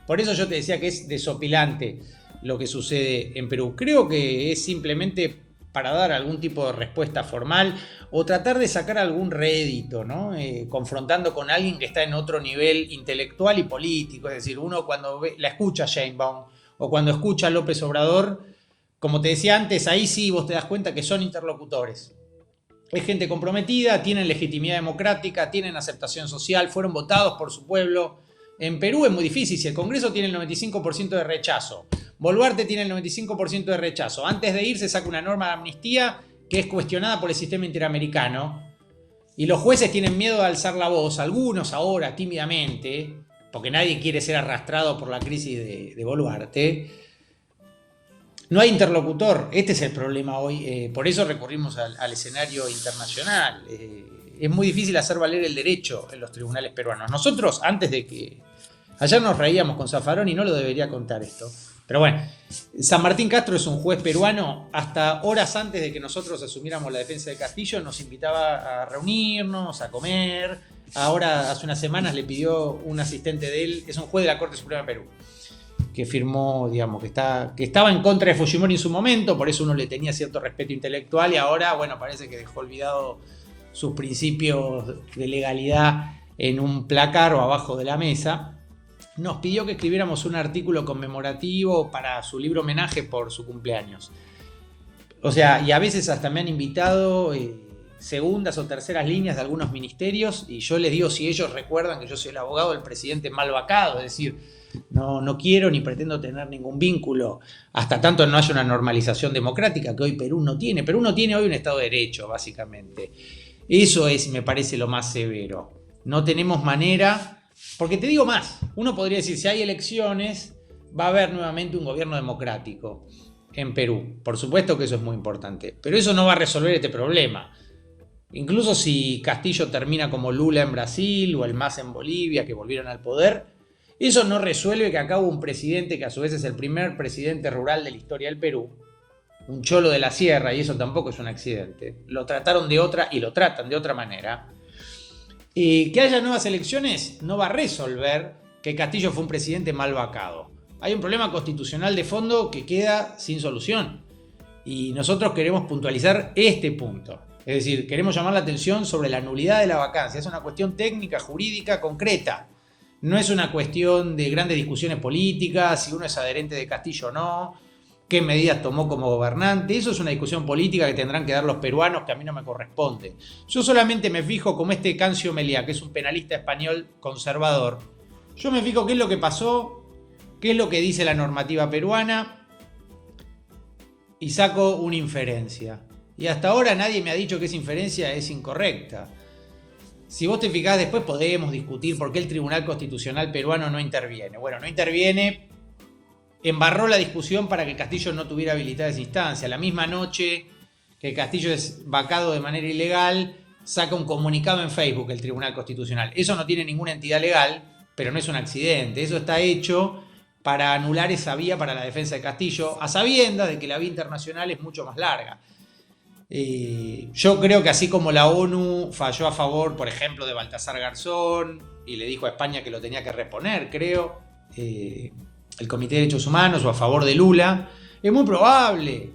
Por eso yo te decía que es desopilante lo que sucede en Perú. Creo que es simplemente para dar algún tipo de respuesta formal o tratar de sacar algún rédito, ¿no? Confrontando con alguien que está en otro nivel intelectual y político. Es decir, uno cuando la escucha a Sheinbaum o cuando escucha a López Obrador, como te decía antes, ahí sí vos te das cuenta que son interlocutores. Es gente comprometida, tienen legitimidad democrática, tienen aceptación social, fueron votados por su pueblo. En Perú es muy difícil, si el Congreso tiene el 95% de rechazo, Boluarte tiene el 95% de rechazo, antes de irse saca una norma de amnistía que es cuestionada por el sistema interamericano y los jueces tienen miedo de alzar la voz, algunos ahora tímidamente, porque nadie quiere ser arrastrado por la crisis de Boluarte. No hay interlocutor, este es el problema hoy, por eso recurrimos al escenario internacional. Es muy difícil hacer valer el derecho en los tribunales peruanos. Nosotros, antes de que... Ayer nos reíamos con Zaffaroni, no lo debería contar esto. Pero bueno, San Martín Castro es un juez peruano. Hasta horas antes de que nosotros asumiéramos la defensa de Castillo, nos invitaba a reunirnos, a comer. Ahora, hace unas semanas, le pidió un asistente de él, es un juez de la Corte Suprema de Perú, que firmó, digamos, que estaba en contra de Fujimori en su momento, por eso uno le tenía cierto respeto intelectual y ahora, bueno, parece que dejó olvidado sus principios de legalidad en un placar o abajo de la mesa. Nos pidió que escribiéramos un artículo conmemorativo para su libro homenaje por su cumpleaños. O sea, y a veces hasta me han invitado segundas o terceras líneas de algunos ministerios y yo les digo si ellos recuerdan que yo soy el abogado del presidente mal vacado, es decir, no quiero ni pretendo tener ningún vínculo hasta tanto no haya una normalización democrática que hoy Perú no tiene. Perú no tiene hoy un Estado de Derecho, básicamente. Eso es, me parece, lo más severo. No tenemos manera, porque te digo más, uno podría decir, si hay elecciones, va a haber nuevamente un gobierno democrático. en Perú. Por supuesto que eso es muy importante, pero eso no va a resolver este problema. Incluso si Castillo termina como Lula en Brasil o el MAS en Bolivia, que volvieron al poder, eso no resuelve que acá hubo un presidente que a su vez es el primer presidente rural de la historia del Perú, un cholo de la sierra, y eso tampoco es un accidente. Lo trataron de otra y lo tratan de otra manera. Y que haya nuevas elecciones no va a resolver que Castillo fue un presidente mal vacado. Hay un problema constitucional de fondo que queda sin solución. Y nosotros queremos puntualizar este punto. Es decir, queremos llamar la atención sobre la nulidad de la vacancia. Es una cuestión técnica, jurídica, concreta. No es una cuestión de grandes discusiones políticas, si uno es adherente de Castillo o no, qué medidas tomó como gobernante. Eso es una discusión política que tendrán que dar los peruanos, que a mí no me corresponde. Yo solamente me fijo como este Cancio Meliá, que es un penalista español conservador. Yo me fijo qué es lo que pasó, qué es lo que dice la normativa peruana y saco una inferencia. Y hasta ahora nadie me ha dicho que esa inferencia es incorrecta. Si vos te fijás, después podemos discutir por qué el Tribunal Constitucional peruano no interviene. Bueno, no interviene, embarró la discusión para que Castillo no tuviera habilitada esa instancia. La misma noche que Castillo es vacado de manera ilegal, saca un comunicado en Facebook el Tribunal Constitucional. Eso no tiene ninguna entidad legal, pero no es un accidente. Eso está hecho para anular esa vía para la defensa de Castillo, a sabiendas de que la vía internacional es mucho más larga. Yo creo que así como la ONU falló a favor, por ejemplo, de Baltasar Garzón y le dijo a España que lo tenía que reponer, creo, el Comité de Derechos Humanos, o a favor de Lula, es muy probable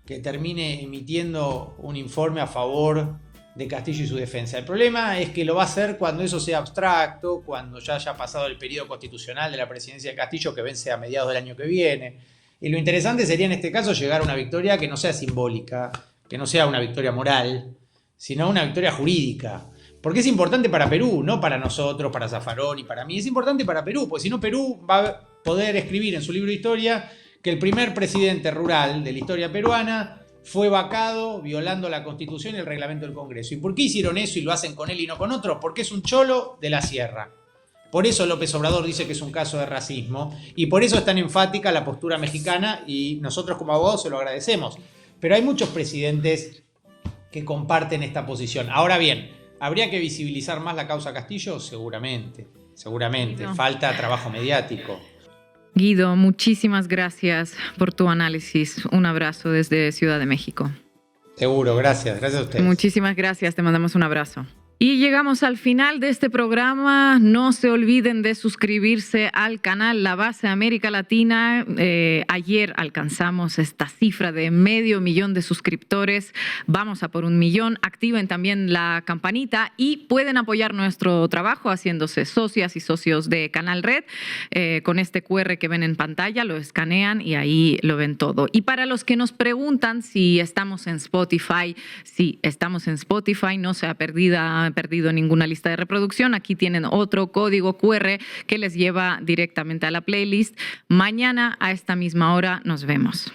que termine emitiendo un informe a favor de Castillo y su defensa. El problema es que lo va a hacer cuando eso sea abstracto, cuando ya haya pasado el periodo constitucional de la presidencia de Castillo, que vence a mediados del año que viene. Y lo interesante sería en este caso llegar a una victoria que no sea simbólica, que no sea una victoria moral, sino una victoria jurídica. Porque es importante para Perú, no para nosotros, para Zaffarón y para mí. Es importante para Perú, porque si no Perú va a poder escribir en su libro de historia que el primer presidente rural de la historia peruana fue vacado violando la Constitución y el reglamento del Congreso. ¿Y por qué hicieron eso y lo hacen con él y no con otro? Porque es un cholo de la sierra. Por eso López Obrador dice que es un caso de racismo y por eso es tan enfática la postura mexicana y nosotros como abogados se lo agradecemos. Pero hay muchos presidentes que comparten esta posición. Ahora bien, ¿habría que visibilizar más la causa Castillo? Seguramente, seguramente. No. Falta trabajo mediático. Guido, muchísimas gracias por tu análisis. Un abrazo desde Ciudad de México. Seguro, gracias a ustedes. Muchísimas gracias, te mandamos un abrazo. Y llegamos al final de este programa. No se olviden de suscribirse al canal La Base América Latina. Ayer alcanzamos esta cifra de 500,000 de suscriptores. Vamos a por 1,000,000. Activen también la campanita y pueden apoyar nuestro trabajo haciéndose socias y socios de Canal Red. Con este QR que ven en pantalla, lo escanean y ahí lo ven todo. Y para los que nos preguntan si estamos en Spotify, sí, estamos en Spotify. No se ha perdido ninguna lista de reproducción. Aquí tienen otro código QR que les lleva directamente a la playlist. Mañana a esta misma hora nos vemos.